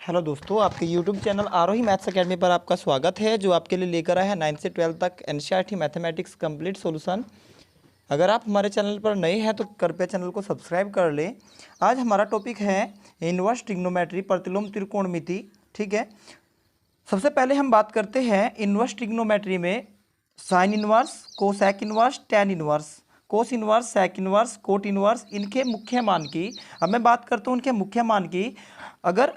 Hello दोस्तों, आपके YouTube channel आरोही maths academy पर आपका स्वागत है, जो आपके लिए लेकर आया है 9 से 12 तक एनसीईआरटी मैथमेटिक्स कंप्लीट सॉल्यूशन। अगर आप हमारे चैनल पर नए हैं तो कृपया चैनल को सब्सक्राइब कर लें। आज हमारा टॉपिक है इनवर्स ट्रिग्नोमेट्री, प्रतिलोम त्रिकोणमिति। ठीक है, सबसे पहले हम बात करते हैं इनवर्स ट्रिग्नोमेट्री में sine inverse, cosec inverse, tan inverse, cos inverse, sec inverse, cot inverse, इनके मुख्य मान की। अब मैं बात करता हूँ इनके मुख्य मान की। अगर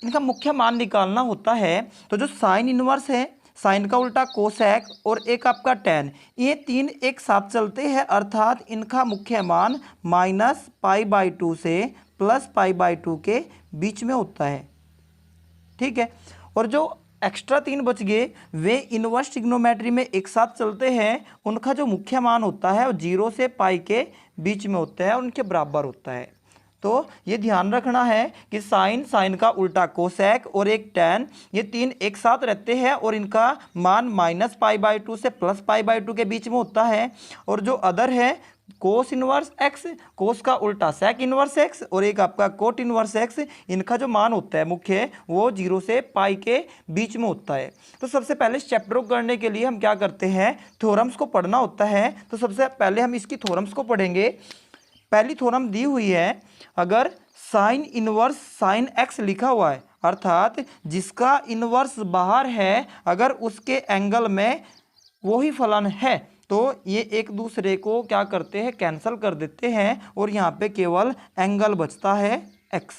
इनका मुख्य मान निकालना होता है तो जो साइन इनवर्स है, साइन का उल्टा कोसेक और एक आपका टैन, ये तीन एक साथ चलते हैं, अर्थात इनका मुख्य मान -π/2 से +π/2 के बीच में होता है। ठीक है, और जो एक्स्ट्रा तीन बच गए वे इनवर्स ट्रिग्नोमेट्री में एक साथ चलते हैं, उनका जो मुख्य मान होता है वो 0 से पाई के बीच में होता है, उनके बराबर होता है। तो ये ध्यान रखना है कि साइन, साइन का उल्टा कोसेक और एक टैन, ये तीन एक साथ रहते हैं और इनका मान -π/2 से +π/2 के बीच में होता है। और जो अदर है कोस इनवर्स एक्स, कोस का उल्टा सेक इनवर्स एक्स और एक आपका कोट इनवर्स एक्स, इनका जो मान होता है मुख्य वो 0 से पाई के बीच में होता है। तो सबसे पहले इस चैप्टर को करने के लिए हम क्या करते हैं, थ्योरम्स को पढ़ना होता है। तो सबसे पहले हम इसकी थ्योरम्स को पढ़ेंगे। पहली थ्योरम दी हुई है, अगर साइन इनवर्स साइन एक्स लिखा हुआ है, अर्थात जिसका इनवर्स बाहर है, अगर उसके एंगल में वही फलन है तो ये एक दूसरे को क्या करते हैं, कैंसल कर देते हैं और यहाँ पे केवल एंगल बचता है एक्स।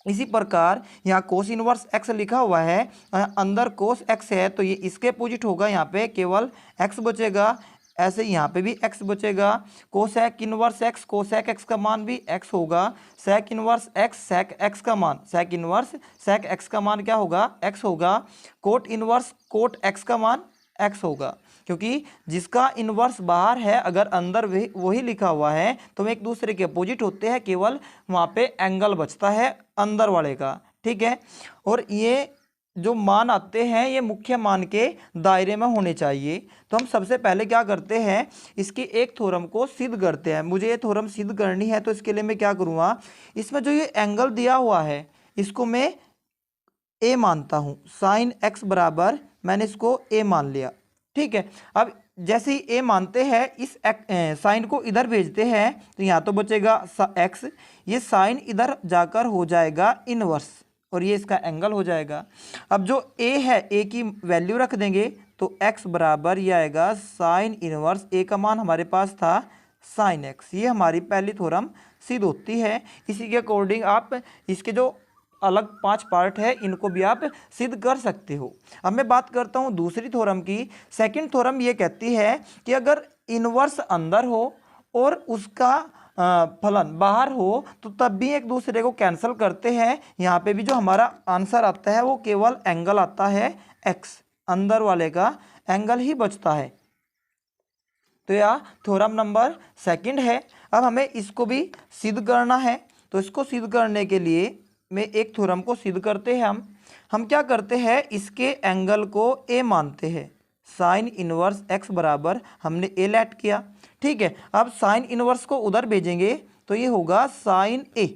इसी प्रकार यहाँ कोस इनवर्स एक्स लिखा हुआ है, अंदर कोस एक्स है तो ये इसके अपोजिट होगा, यहाँ पे केवल एक्स बचेगा। ऐसे यहाँ पे भी एक्स बचेगा। Cosec inverse x, cosec x का मान भी एक्स होगा। Sec inverse x, sec x का मान, सेक इनवर्स सेक एक्स का मान क्या होगा, एक्स होगा। कोट इनवर्स कोट एक्स का मान एक्स होगा, क्योंकि जिसका इनवर्स बाहर है अगर अंदर वही लिखा हुआ है तो वे एक दूसरे के अपोजिट होते हैं, केवल वहाँ पे एंगल बचता है अंदर वाले का। ठीक है, और ये जो मान आते हैं ये मुख्य मान के दायरे में होने चाहिए। तो हम सबसे पहले क्या करते हैं, इसकी एक थ्योरम को सिद्ध करते हैं। मुझे ये थ्योरम सिद्ध करनी है तो इसके लिए मैं क्या करूँगा, इसमें जो ये एंगल दिया हुआ है इसको मैं ए मानता हूँ। साइन एक्स बराबर मैंने इसको ए मान लिया। ठीक है, अब जैसे ही ए मानते हैं इस साइन को इधर भेजते हैं तो यहाँ तो बचेगा एक्स, ये साइन इधर जाकर हो जाएगा इनवर्स और ये इसका एंगल हो जाएगा। अब जो ए है, ए की वैल्यू रख देंगे तो एक्स बराबर ये आएगा साइन इनवर्स, ए का मान हमारे पास था साइन एक्स। ये हमारी पहली थ्योरम सिद्ध होती है। इसी के अकॉर्डिंग आप इसके जो अलग 5 पार्ट है इनको भी आप सिद्ध कर सकते हो। अब मैं बात करता हूँ दूसरी थ्योरम की। सेकंड थ्योरम ये कहती है कि अगर इनवर्स अंदर हो और उसका फलन बाहर हो तो तब भी एक दूसरे को कैंसिल करते हैं। यहाँ पे भी जो हमारा आंसर आता है वो केवल एंगल आता है एक्स, अंदर वाले का एंगल ही बचता है। तो यह थ्योरम नंबर सेकंड है। अब हमें इसको भी सिद्ध करना है, तो इसको सिद्ध करने के लिए में एक थ्योरम को सिद्ध करते हैं। हम क्या करते हैं, इसके एंगल को ए मानते हैं। साइन इनवर्स एक्स बराबर हमने ए लेट किया। ठीक है, अब साइन इनवर्स को उधर भेजेंगे तो ये होगा साइन ए।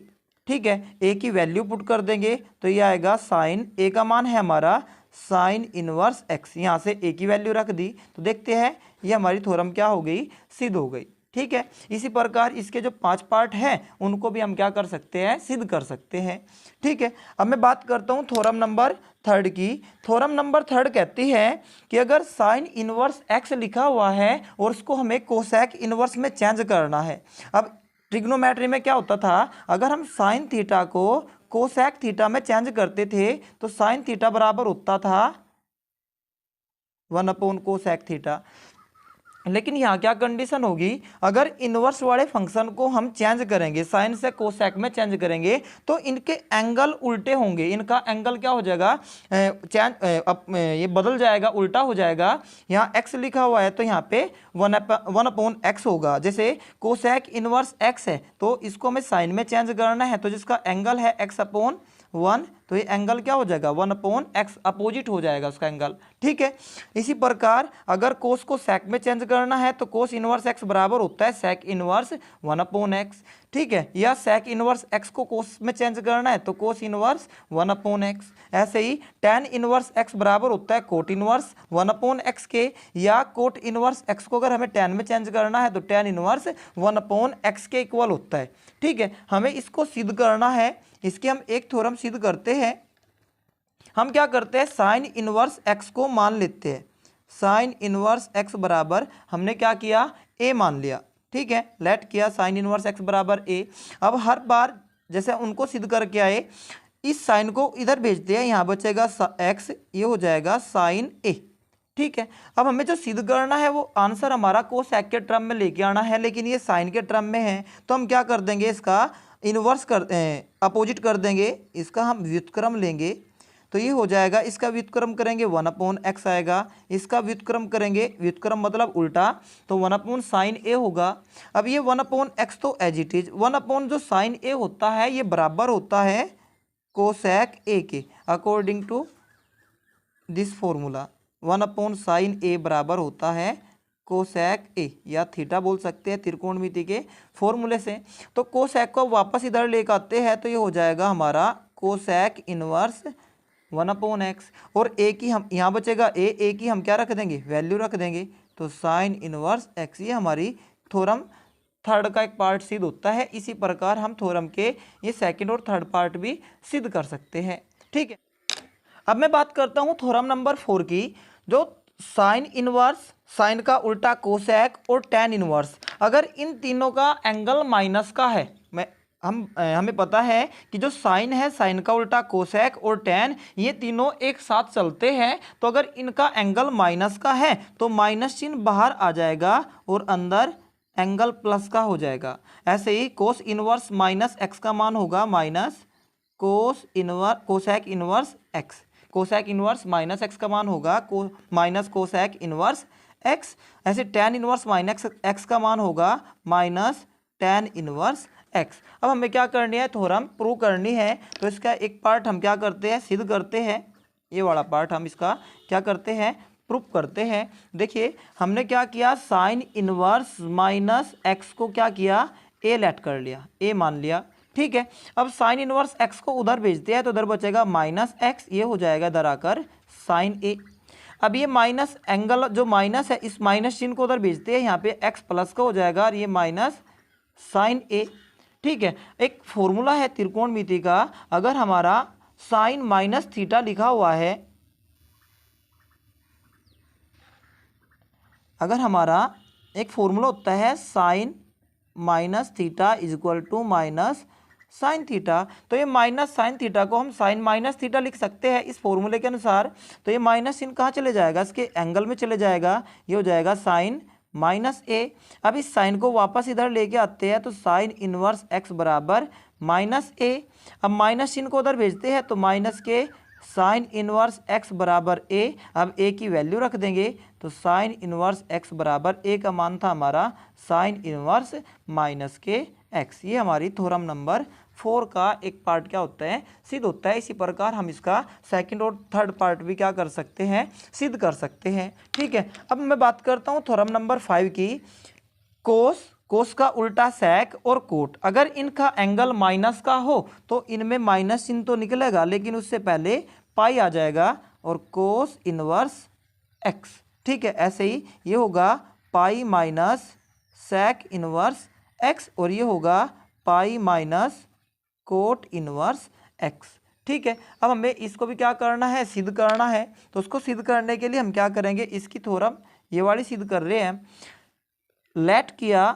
ठीक है, ए की वैल्यू पुट कर देंगे तो ये आएगा साइन, ए का मान है हमारा साइन इनवर्स एक्स, यहाँ से ए की वैल्यू रख दी तो देखते हैं ये हमारी थ्योरम क्या हो गई, सिद्ध हो गई। ठीक है, इसी प्रकार इसके जो 5 पार्ट हैं उनको भी हम क्या कर सकते हैं, सिद्ध कर सकते हैं। ठीक है, अब मैं बात करता हूँ थ्योरम नंबर थर्ड की। थ्योरम नंबर थर्ड कहती है कि अगर साइन इनवर्स एक्स लिखा हुआ है और उसको हमें कोसेक इनवर्स में चेंज करना है। अब ट्रिग्नोमेट्री में क्या होता था, अगर हम साइन थीटा को कोसेक थीटा में चेंज करते थे तो साइन थीटा बराबर होता था 1/कोसेक थीटा। लेकिन यहाँ क्या कंडीशन होगी, अगर इनवर्स वाले फंक्शन को हम चेंज करेंगे, साइन से कोसेक में चेंज करेंगे तो इनके एंगल उल्टे होंगे। इनका एंगल क्या हो जाएगा, ये बदल जाएगा, उल्टा हो जाएगा। यहाँ x लिखा हुआ है तो यहाँ पे 1/x होगा। जैसे कोसेक इनवर्स x है तो इसको हमें साइन में चेंज करना है, तो जिसका एंगल है x/1, तो ये एंगल क्या हो जाएगा 1/x, अपोजिट हो जाएगा उसका एंगल। ठीक है, इसी प्रकार अगर कोस को सेक में चेंज करना है तो कोस इनवर्स एक्स बराबर होता है सेक इनवर्स 1/x। ठीक है, या सेक इनवर्स एक्स को कोस में चेंज करना है तो कोस इनवर्स 1/x। ऐसे ही टेन इनवर्स एक्स बराबर होता है कोट इनवर्स 1/x के, या कोट इनवर्स एक्स को अगर हमें टेन में चेंज करना है तो टेन इनवर्स 1/x के इक्वल होता है। ठीक है, हमें इसको सिद्ध करना है। इसके हम एक थ्योरम सिद्ध करते हैं। हम क्या करते हैं, साइन इनवर्स एक्स को मान लेते हैं। साइन इनवर्स एक्स बराबर हमने क्या किया, ए मान लिया। ठीक है, लेट किया साइन इनवर्स एक्स बराबर ए। अब हर बार जैसे उनको सिद्ध करके आए, इस साइन को इधर भेजते हैं, यहाँ बचेगा एक्स, ये हो जाएगा साइन ए। ठीक है, अब हमें जो सिद्ध करना है वो आंसर हमारा कोसेक के टर्म में लेके आना है, लेकिन ये साइन के टर्म में है तो हम क्या कर देंगे, इसका इनवर्स कर अपोजिट कर देंगे, इसका हम व्युत्क्रम लेंगे। तो ये हो जाएगा, इसका व्युत्क्रम करेंगे 1/x आएगा, इसका व्युत्क्रम करेंगे, व्युत्क्रम मतलब उल्टा, तो 1/sin a होगा। अब ये 1/x तो एज इट इज, 1/ जो साइन a होता है ये बराबर होता है कोसेक a के, according to this formula 1/sin a बराबर होता है कोसेक a, या थीटा बोल सकते हैं त्रिकोणमिति के फॉर्मूले से। तो कोसेक को वापस इधर लेकर आते हैं तो ये हो जाएगा हमारा कोसेक इनवर्स 1/x, और ए की हम यहाँ बचेगा ए की हम क्या रख देंगे, वैल्यू रख देंगे, तो साइन इनवर्स x। ये हमारी थ्योरम थर्ड का एक पार्ट सिद्ध होता है। इसी प्रकार हम थ्योरम के ये सेकंड और थर्ड पार्ट भी सिद्ध कर सकते हैं। ठीक है, अब मैं बात करता हूँ थ्योरम नंबर 4 की, जो साइन इनवर्स, साइन का उल्टा कोसेक और टेन इनवर्स, अगर इन तीनों का एंगल माइनस का है, हमें पता है कि जो साइन है, साइन का उल्टा कोसेक और टेन, ये तीनों एक साथ चलते हैं, तो अगर इनका एंगल माइनस का है तो माइनस चिन्ह बाहर आ जाएगा और अंदर एंगल प्लस का हो जाएगा। ऐसे ही कोस इनवर्स माइनस एक्स का मान होगा minus cosec inverse x, cosec inverse minus x का मान होगा माइनस कोसेक इनवर्स एक्स। ऐसे टेन इनवर्स माइनस एक्स का मान होगा माइनस टेन इनवर्स एक्स। अब हमें क्या करनी है, थ्योरम प्रूव करनी है, तो इसका एक पार्ट हम क्या करते हैं, सिद्ध करते हैं। ये वाला पार्ट हम इसका क्या करते हैं, प्रूव करते हैं। देखिए हमने क्या किया, साइन इनवर्स माइनस एक्स को क्या किया, ए लेट कर लिया, ए मान लिया। ठीक है, अब साइन इनवर्स एक्स को उधर भेजते हैं तो उधर बचेगा माइनस एक्स, ये हो जाएगा इधर आकर साइन ए। अब ये माइनस एंगल जो माइनस है, इस माइनस चिन्ह को उधर भेजते हैं, यहाँ पे एक्स प्लस का हो जाएगा और ये माइनस साइन ए। ठीक है, एक फॉर्मूला है त्रिकोणमिति का, अगर हमारा साइन माइनस थीटा लिखा हुआ है, अगर हमारा एक फॉर्मूला होता है sine minus theta is equal to minus sine theta, तो ये माइनस साइन थीटा को हम साइन माइनस थीटा लिख सकते हैं इस फॉर्मूले के अनुसार। तो ये माइनस चिन्ह कहाँ चले जाएगा, इसके एंगल में चले जाएगा, ये हो जाएगा साइन माइनस ए। अब इस साइन को वापस इधर लेके आते हैं तो साइन इनवर्स एक्स बराबर माइनस ए। अब माइनस चिन्ह को उधर भेजते हैं तो माइनस के साइन इनवर्स एक्स बराबर ए। अब ए की वैल्यू रख देंगे तो साइन इनवर्स एक्स बराबर ए का मान था हमारा साइन इनवर्स माइनस के एक्स। ये हमारी थ्योरम नंबर 4 का एक पार्ट क्या होता है, सिद्ध होता है। इसी प्रकार हम इसका सेकंड और थर्ड पार्ट भी क्या कर सकते हैं, सिद्ध कर सकते हैं। ठीक है, अब मैं बात करता हूँ थ्योरम नंबर 5 की। कोस का उल्टा सेक और कोट, अगर इनका एंगल माइनस का हो तो इनमें माइनस चिन्ह तो निकलेगा, लेकिन उससे पहले पाई आ जाएगा और कोस इनवर्स एक्स। ठीक है, ऐसे ही ये होगा pi minus sec inverse x, और ये होगा pi minus cot inverse x. ठीक है, अब हमें इसको भी क्या करना है, सिद्ध करना है। तो उसको सिद्ध करने के लिए हम क्या करेंगे, इसकी थ्योरम ये वाली सिद्ध कर रहे हैं। लेट किया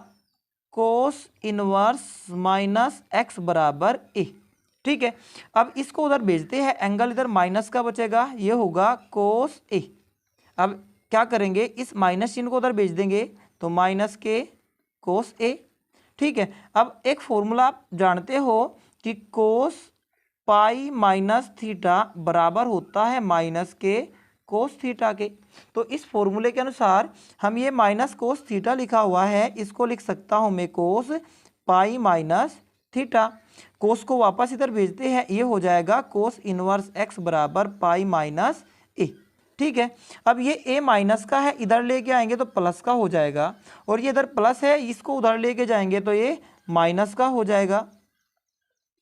कोस इनवर्स माइनस एक्स बराबर ए। ठीक है, अब इसको उधर भेजते हैं, एंगल इधर माइनस का बचेगा, ये होगा कोस ए। अब क्या करेंगे, इस माइनस चिन्ह को उधर भेज देंगे तो माइनस के कोस ए। ठीक है, अब एक फॉर्मूला आप जानते हो कि कोस पाई माइनस थीटा बराबर होता है माइनस के कोस थीटा के। तो इस फॉर्मूले के अनुसार हम ये माइनस कोस थीटा लिखा हुआ है, इसको लिख सकता हूँ मैं कोस पाई माइनस थीटा। कोस को वापस इधर भेजते हैं, ये हो जाएगा कोस इनवर्स एक्स बराबर पाई माइनस ए। ठीक है, अब ये ए माइनस का है, इधर लेके आएंगे तो प्लस का हो जाएगा, और ये इधर प्लस है, इसको उधर लेके जाएंगे तो ये माइनस का हो जाएगा,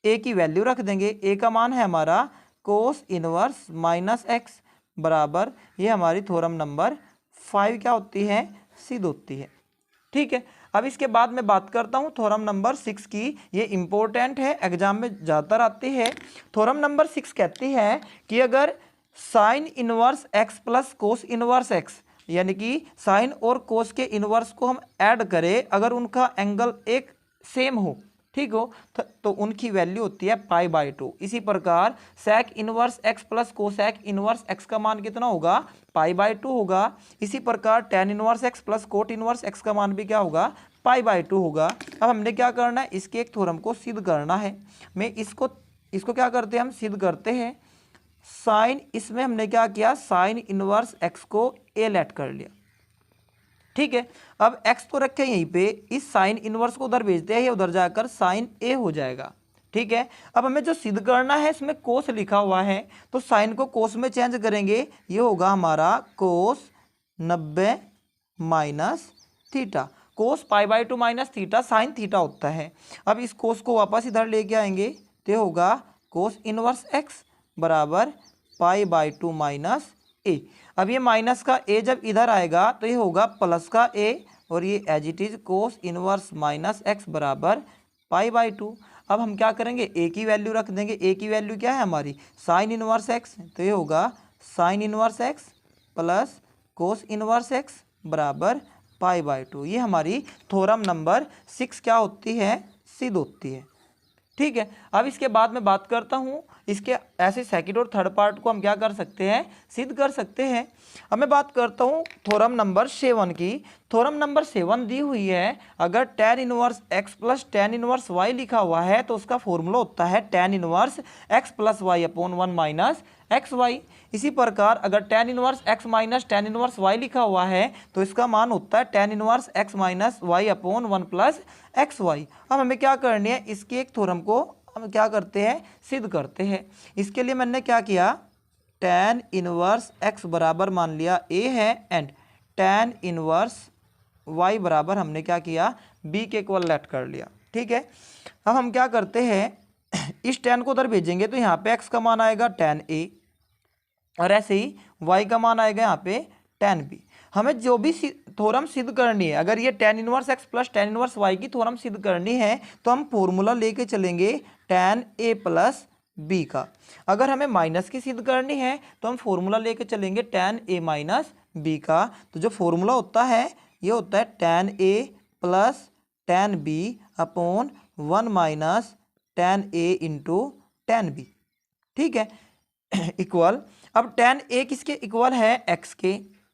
ए की वैल्यू रख देंगे, ए का मान है हमारा कोस इनवर्स माइनस एक्स बराबर, ये हमारी थ्योरम नंबर 5 क्या होती है, सिद्ध होती है। ठीक है, अब इसके बाद मैं बात करता हूँ थ्योरम नंबर 6 की। ये इंपॉर्टेंट है, एग्जाम में ज़्यादातर आती है। थ्योरम नंबर 6 कहती है कि अगर sine inverse x plus cos inverse x, यानी कि साइन और कोस के इनवर्स को हम ऐड करें, अगर उनका एंगल एक सेम हो, ठीक हो, तो उनकी वैल्यू होती है π/2। इसी प्रकार sec inverse x plus cosec inverse x का मान कितना होगा, π/2 होगा। इसी प्रकार tan inverse x plus cot inverse x का मान भी क्या होगा, π/2 होगा। अब हमने क्या करना है, इसके एक थ्योरम को सिद्ध करना है। मैं इसको क्या करते हैं, हम सिद्ध करते हैं। साइन, इसमें हमने क्या किया, साइन इनवर्स x को a लेट कर लिया। ठीक है, अब x को रखे यहीं पे, इस साइन इनवर्स को उधर भेजते हैं, ये उधर जाकर साइन a हो जाएगा। ठीक है, अब हमें जो सिद्ध करना है, इसमें कोस लिखा हुआ है, तो साइन को कोस में चेंज करेंगे, ये होगा हमारा कोस 90 माइनस थीटा। कोस π/2 माइनस थीटा साइन थीटा होता है। अब इस कोस को वापस इधर लेके आएंगे, तो होगा कोस इनवर्स x बराबर π/2 माइनस ए। अब ये माइनस का a जब इधर आएगा तो ये होगा प्लस का a, और ये as it is cos inverse minus x बराबर π/2। अब हम क्या करेंगे, a की वैल्यू रख देंगे। a की वैल्यू क्या है हमारी, साइन इनवर्स x, तो ये होगा sine inverse x plus cos inverse x बराबर π/2। ये हमारी थ्योरम नंबर 6 क्या होती है, सिद्ध होती है। ठीक है, अब इसके बाद मैं बात करता हूँ इसके ऐसे सेकंड और थर्ड पार्ट को हम क्या कर सकते हैं, सिद्ध कर सकते हैं। अब मैं बात करता हूँ थ्योरम नंबर 7 की। थ्योरम नंबर 7 दी हुई है, अगर tan inverse x plus tan inverse y लिखा हुआ है, तो उसका फॉर्मूला होता है tan inverse x plus y upon 1 minus x y. इसी प्रकार अगर tan inverse x minus tan inverse y लिखा हुआ है, तो इसका मान होता है tan inverse x minus y upon 1 plus x y. अब हमें क्या करनी है, इसकी एक थ्योरम को हम क्या करते हैं, सिद्ध करते हैं। इसके लिए मैंने क्या किया, tan इनवर्स x बराबर मान लिया a है, एंड tan इनवर्स y बराबर हमने क्या किया, b के इक्वल लेट कर लिया। ठीक है, अब हम क्या करते हैं, इस tan को उधर भेजेंगे, तो यहाँ पे x का मान आएगा tan a, और ऐसे ही y का मान आएगा यहाँ पे tan b। हमें जो भी थ्योरम सिद्ध करनी है, अगर ये tan inverse x plus tan inverse y की थ्योरम सिद्ध करनी है, तो हम फॉर्मूला लेके चलेंगे tan a प्लस b का। अगर हमें माइनस की सिद्ध करनी है, तो हम फॉर्मूला लेके चलेंगे tan a माइनस b का। तो जो फॉर्मूला होता है, ये होता है tan a plus tan b upon 1 minus tan a into tan b। ठीक है, इक्वल, अब tan a किसके इक्वल है, x के,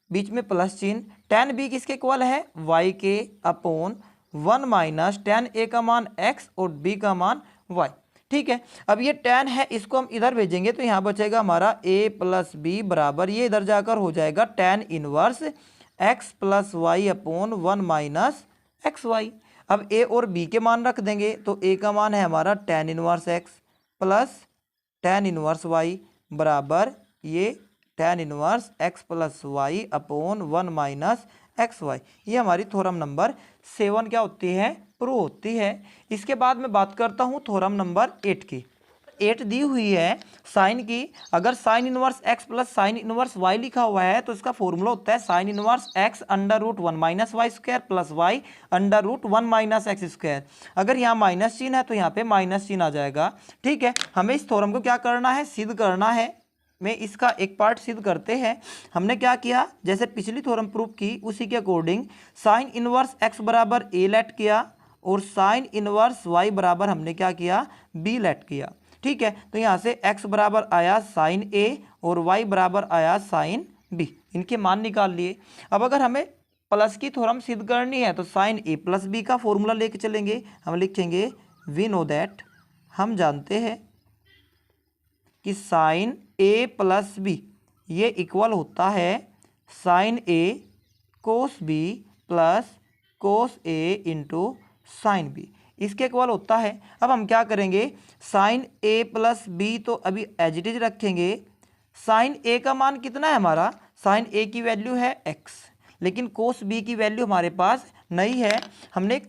बीच में प्लस चिन्ह, tan b किसके इक्वल है, y के, अपॉन 1 माइनस tan a का मान x और b का मान y। ठीक है, अब ये tan है, इसको हम इधर भेजेंगे, तो यहाँ बचेगा हमारा a प्लस बी बराबर, ये इधर जाकर हो जाएगा tan inverse x plus y upon 1 minus x y. अब a और b के मान रख देंगे, तो a का मान है हमारा tan inverse x plus tan inverse y बराबर ये tan inverse x plus y upon 1 minus x y. ये हमारी थ्योरम नंबर 7 क्या होती है, प्रूव होती है। इसके बाद मैं बात करता हूँ थ्योरम नंबर 8 की। 8 दी हुई है साइन की, अगर sine inverse x plus sine inverse y लिखा हुआ है, तो इसका फॉर्मूला होता है sine inverse x under root 1 minus y square plus y under root 1 minus x square. अगर यहाँ माइनस चिन्ह है, तो यहाँ पे माइनस चिन्ह आ जाएगा। ठीक है, हमें इस थ्योरम को क्या करना है, सिद्ध करना है। में इसका एक पार्ट सिद्ध करते हैं। हमने क्या किया, जैसे पिछली थ्योरम प्रूफ की उसी के अकॉर्डिंग साइन इनवर्स x बराबर a लेट किया, और साइन इनवर्स y बराबर हमने क्या किया, b लेट किया। ठीक है, तो यहाँ से x बराबर आया साइन a और y बराबर आया साइन b, इनके मान निकाल लिए। अब अगर हमें प्लस की थ्योरम सिद्ध करनी है, तो साइन a प्लस b का फॉर्मूला लेके चलेंगे। हम लिखेंगे वी नो दैट, हम जानते हैं कि साइन a प्लस बी ये इक्वल होता है sine a cos b plus cos a into sine b, इसके इक्वल होता है। अब हम क्या करेंगे, साइन a प्लस बी तो अभी एज इट इज रखेंगे। साइन a का मान कितना है हमारा, साइन a की वैल्यू है x, लेकिन कोस b की वैल्यू हमारे पास नहीं है। हमने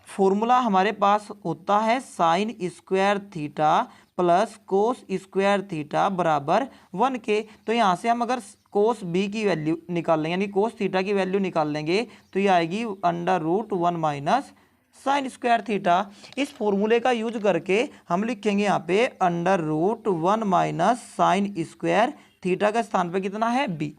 फॉर्मूला हमारे पास होता है sign square theta plus cos square theta बराबर 1 के। तो यहाँ से हम अगर कोस बी की वैल्यू निकाल लेंगे यानी कोस थीटा की वैल्यू निकाल लेंगे तो ये आएगी √1 माइनस साइन स्क्वायर थीटा। इस फॉर्मूले का यूज करके हम लिखेंगे यहाँ पे √1 माइनस साइन स्क्वायर थीटा का स्थान पे कितना है b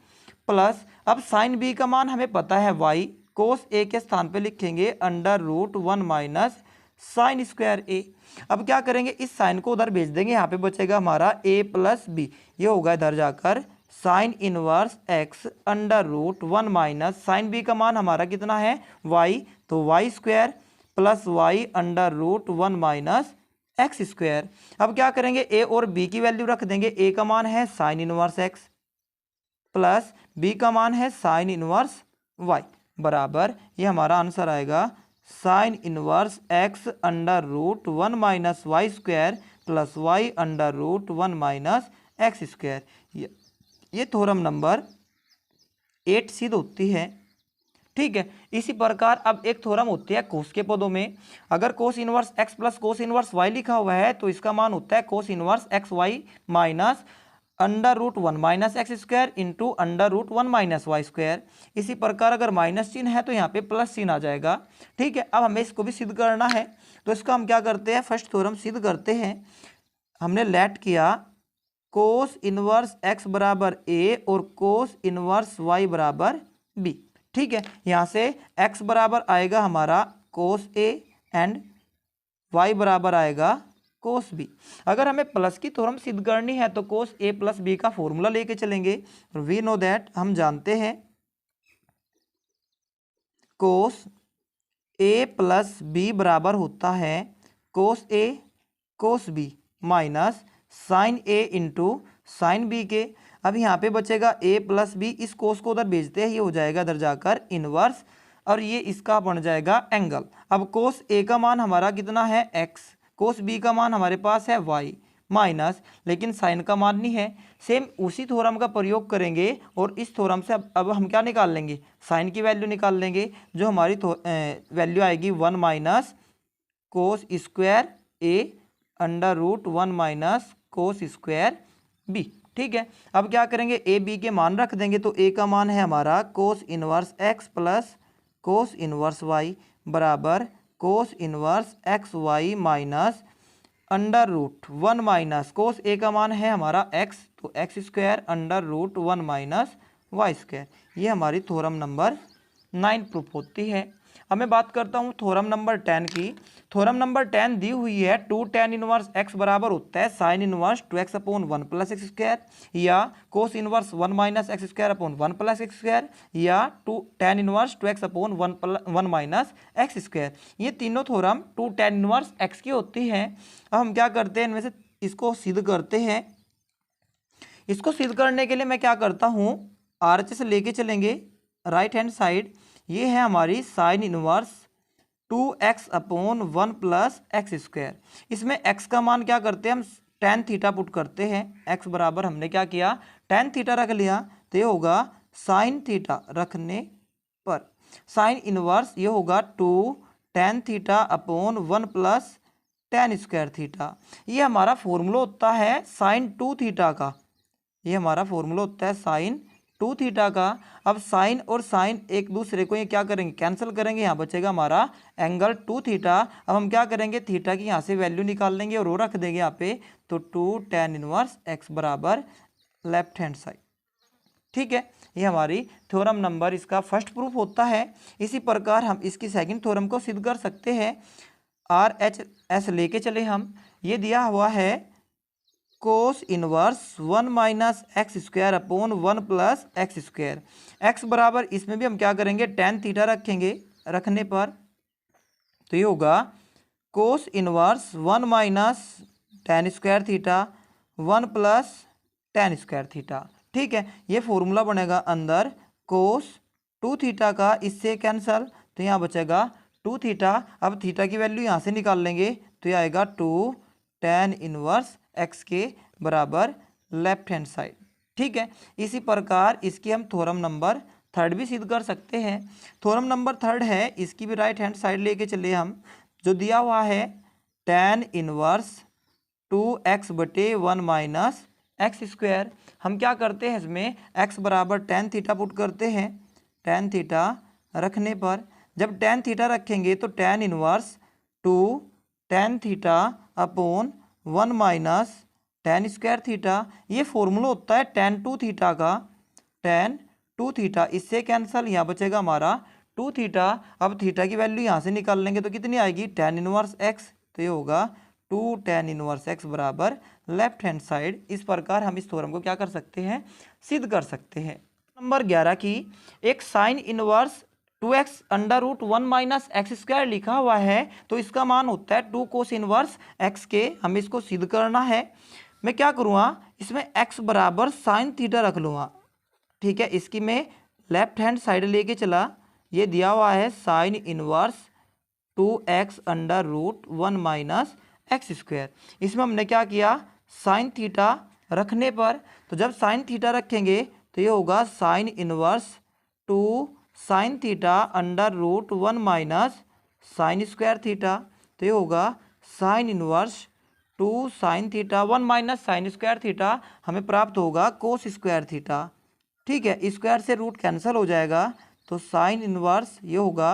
प्लस अब साइन b का मान हमें पता है y, कोस a के स्थान पे लिखेंगे √1 माइनस साइन स्क्वायर a। अब क्या करेंगे, इस साइन को उधर भेज देंगे, यहाँ पे बचेगा हमारा a प्लस बी, ये होगा इधर जाकर sine inverse x √1 minus sine b का मान हमारा कितना है y, तो y square plus y √1 minus x square. अब क्या करेंगे, a और b की वैल्यू रख देंगे, a का मान है sine inverse x plus b का मान है साइन इनवर्स y बराबर, ये हमारा आंसर आएगा sine inverse x √1 minus y square plus y √1 minus x square. ये थ्योरम नंबर 8 सिद्ध होती है। ठीक है, इसी प्रकार अब एक थ्योरम होती है कोस के पदों में। अगर cos inverse x plus cos inverse y लिखा हुआ है तो इसका मान होता है cos inverse x y minus √1 minus x square into √1 minus y square. इसी प्रकार अगर माइनस चिन्ह है तो यहाँ पे प्लस चिन्ह आ जाएगा। ठीक है, अब हमें इसको भी सिद्ध करना है, तो इसका हम क्या करते हैं, फर्स्ट थ्योरम सिद्ध करते हैं। हमने लेट किया कोस इनवर्स x बराबर a और कोस इनवर्स y बराबर b। ठीक है, यहाँ से x बराबर आएगा हमारा कोस a एंड y बराबर आएगा कोस b। अगर हमें प्लस की थ्योरम सिद्ध करनी है तो कोस a प्लस b का फॉर्मूला लेके चलेंगे। वी नो दैट, हम जानते हैं कोस a प्लस b बराबर होता है cos a cos b minus sine a into sine b के। अब यहाँ पे बचेगा a प्लस b, इस कोस को उधर भेजते हैं, ये हो जाएगा इधर जाकर इनवर्स और ये इसका बन जाएगा एंगल। अब कोस a का मान हमारा कितना है x, कोस b का मान हमारे पास है y माइनस, लेकिन साइन का मान नहीं है। सेम उसी थ्योरम का प्रयोग करेंगे और इस थ्योरम से अब हम क्या निकाल लेंगे, साइन की वैल्यू निकाल लेंगे, जो हमारी वैल्यू आएगी 1 minus cos square a √1 minus cos square b। ठीक है, अब क्या करेंगे, a b के मान रख देंगे, तो a का मान है हमारा cos inverse x plus cos inverse y बराबर cos inverse x y minus √1 minus cos a का मान है हमारा x, तो x square √1 minus y square. ये हमारी थ्योरम नंबर 9 प्रूफ होती है। अब मैं बात करता हूँ थ्योरम नंबर 10 की। थ्योरम नंबर 10 दी हुई है 2 tan इनवर्स x बराबर होता है sine inverse 2x upon 1 plus x square, या cos inverse 1 minus x square upon 1 plus x square, या 2 tan inverse 2x upon 1 minus x square. ये तीनों थ्योरम 2 tan इनवर्स x की होती हैं। अब हम क्या करते हैं, इनमें से इसको सिद्ध करते हैं। इसको सिद्ध करने के लिए मैं क्या करता हूँ, RHS लेके चलेंगे राइट हैंड साइड। ये है हमारी sign inverse 2x upon 1 plus x square. इसमें x का मान क्या करते हैं, हम tan थीटा पुट करते हैं। x बराबर हमने क्या किया, tan थीटा रख लिया, तो ये होगा साइन थीटा रखने पर साइन इनवर्स ये होगा 2 tan theta upon 1 plus tan square theta. ये हमारा फॉर्मूला होता है साइन 2 थीटा का, ये हमारा फॉर्मूला होता है साइन 2 थीटा का। अब साइन और साइन एक दूसरे को ये क्या करेंगे, कैंसिल करेंगे, यहाँ बचेगा हमारा एंगल 2 थीटा। अब हम क्या करेंगे, थीटा की यहाँ से वैल्यू निकाल लेंगे और वो रख देंगे यहाँ पे, तो 2 tan इनवर्स x बराबर लेफ्ट हैंड साइड। ठीक है, ये हमारी थ्योरम नंबर इसका फर्स्ट प्रूफ होता है। इसी प्रकार हम इसकी सेकंड थ्योरम को सिद्ध कर सकते हैं। RHS लेके चले हम, ये दिया हुआ है cos inverse 1 minus x square upon 1 plus x square. X बराबर इसमें भी हम क्या करेंगे, tan थीटा रखेंगे, रखने पर तो ये होगा कोस inverse 1 minus tan square theta 1 plus tan square theta. ठीक है, ये फॉर्मूला बनेगा अंदर कोस 2 थीटा का, इससे कैंसल, तो यहाँ बचेगा 2 थीटा। अब थीटा की वैल्यू यहाँ से निकाल लेंगे, तो ये आएगा 2 tan इनवर्स x के बराबर लेफ्ट हैंड साइड। ठीक है, इसी प्रकार इसकी हम थ्योरम नंबर 3 भी सिद्ध कर सकते हैं। थ्योरम नंबर 3 है, इसकी भी राइट हैंड साइड लेके चले हम, जो दिया हुआ है tan inverse 2x/1 minus x square. हम क्या करते हैं इसमें x बराबर tan थीटा पुट करते हैं। tan थीटा रखने पर जब tan थीटा रखेंगे तो tan inverse 2 tan theta upon 1 minus tan square theta. ये फॉर्मूला होता है tan 2 थीटा का। tan 2 थीटा इससे कैंसल, यहाँ बचेगा हमारा 2 थीटा। अब थीटा की वैल्यू यहाँ से निकाल लेंगे तो कितनी आएगी tan इनवर्स x, तो ये होगा 2 tan इनवर्स x बराबर लेफ्ट हैंड साइड। इस प्रकार हम इस थ्योरम को क्या कर सकते हैं, सिद्ध कर सकते हैं। नंबर 11 की एक sine inverse 2x under root 1 minus x square लिखा हुआ है, तो इसका मान होता है 2 कोस इनवर्स x के। हमें इसको सिद्ध करना है। मैं क्या करूँगा, इसमें x बराबर साइन थीटा रख लूँगा। ठीक है, इसकी मैं लेफ्ट हैंड साइड लेके चला। ये दिया हुआ है sine inverse 2x under root 1 minus x square. इसमें हमने क्या किया, साइन थीटा रखने पर, तो जब साइन थीटा रखेंगे तो ये होगा sine inverse 2 sine theta under root 1 minus sine square theta. तो ये होगा sine inverse 2 sine theta 1 minus sine square theta, हमें प्राप्त होगा कोस स्क्वायर थीटा। ठीक है, स्क्वायर से रूट कैंसिल हो जाएगा, तो साइन इनवर्स ये होगा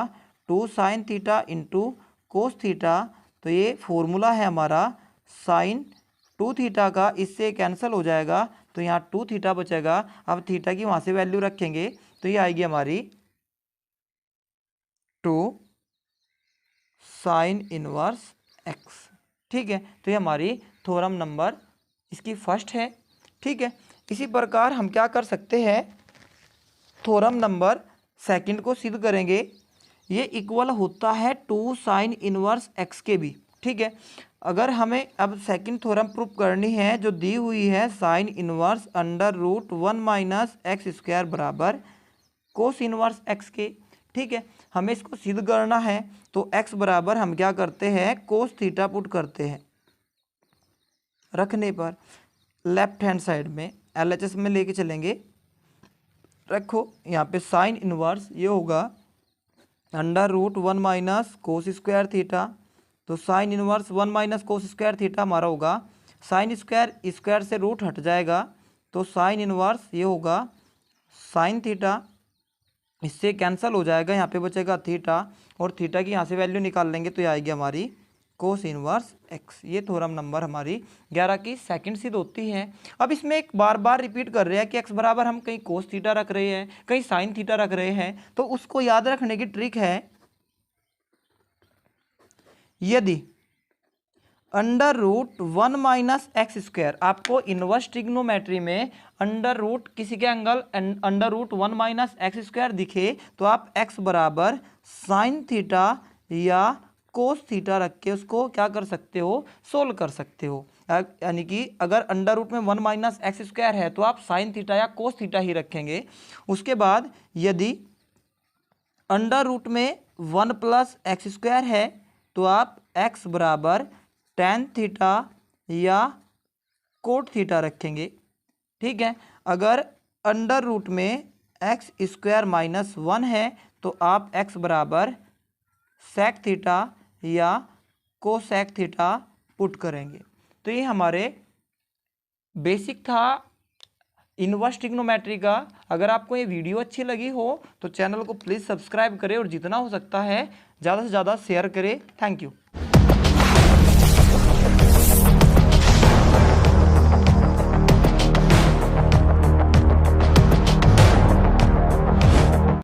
2 sine theta into cos theta. तो ये फॉर्मूला है हमारा साइन 2 थीटा का, इससे कैंसिल हो जाएगा तो यहाँ 2 थीटा बचेगा। अब थीटा की वहाँ से वैल्यू रखेंगे तो ये आएगी हमारी 2 साइन इनवर्स x। ठीक है, तो ये हमारी थ्योरम नंबर इसकी फर्स्ट है। ठीक है, इसी प्रकार हम क्या कर सकते हैं, थ्योरम नंबर सेकंड को सिद्ध करेंगे। ये इक्वल होता है 2 साइन इनवर्स x के भी। ठीक है, अगर हमें अब सेकंड थ्योरम प्रूव करनी है, जो दी हुई है sine inverse under root 1 minus x square बराबर कोस इनवर्स x के। ठीक है, हमें इसको सिद्ध करना है, तो x बराबर हम क्या करते हैं, कोस थीटा पुट करते हैं। रखने पर लेफ्ट हैंड साइड में LHS में लेके चलेंगे। रखो यहाँ पे साइन इनवर्स ये होगा under root 1 minus cos square theta. तो sine inverse 1 minus cos square theta हमारा होगा साइन स्क्वायर, स्क्वायर से रूट हट जाएगा, तो साइन इनवर्स ये होगा साइन थीटा, इससे कैंसिल हो जाएगा, यहाँ पे बचेगा थीटा, और थीटा की यहाँ से वैल्यू निकाल लेंगे तो ये आएगी हमारी कोस इनवर्स x। ये थ्योरम नंबर हमारी 11 की सेकंड सिद्ध होती है। अब इसमें एक बार बार रिपीट कर रहे हैं कि x बराबर हम कहीं कोस थीटा रख रहे हैं, कहीं साइन थीटा रख रहे हैं, तो उसको याद रखने की ट्रिक है, यदि under root 1 minus x square, आपको इनवर्स ट्रिग्नोमेट्री में अंडर रूट किसी के angle under root 1 minus x square दिखे, तो आप x बराबर साइन थीटा या कोस थीटा रख के उसको क्या कर सकते हो, सोल्व कर सकते हो। यानी कि अगर अंडर रूट में 1 माइनस एक्स स्क्वायर है तो आप साइन थीटा या कोस थीटा ही रखेंगे। उसके बाद यदि अंडर रूट में 1 प्लस एक्स स्क्वायर है तो आप x बराबर tan थीटा या कोट थीटा रखेंगे। ठीक है, अगर अंडर रूट में एक्स स्क्वायर माइनस 1 है तो आप x बराबर सेक थीटा या कोसेक थीटा पुट करेंगे। तो ये हमारे बेसिक था इनवर्स ट्रिग्नोमेट्री का। अगर आपको ये वीडियो अच्छी लगी हो तो चैनल को प्लीज़ सब्सक्राइब करें और जितना हो सकता है ज़्यादा से ज़्यादा शेयर करें। Thank you.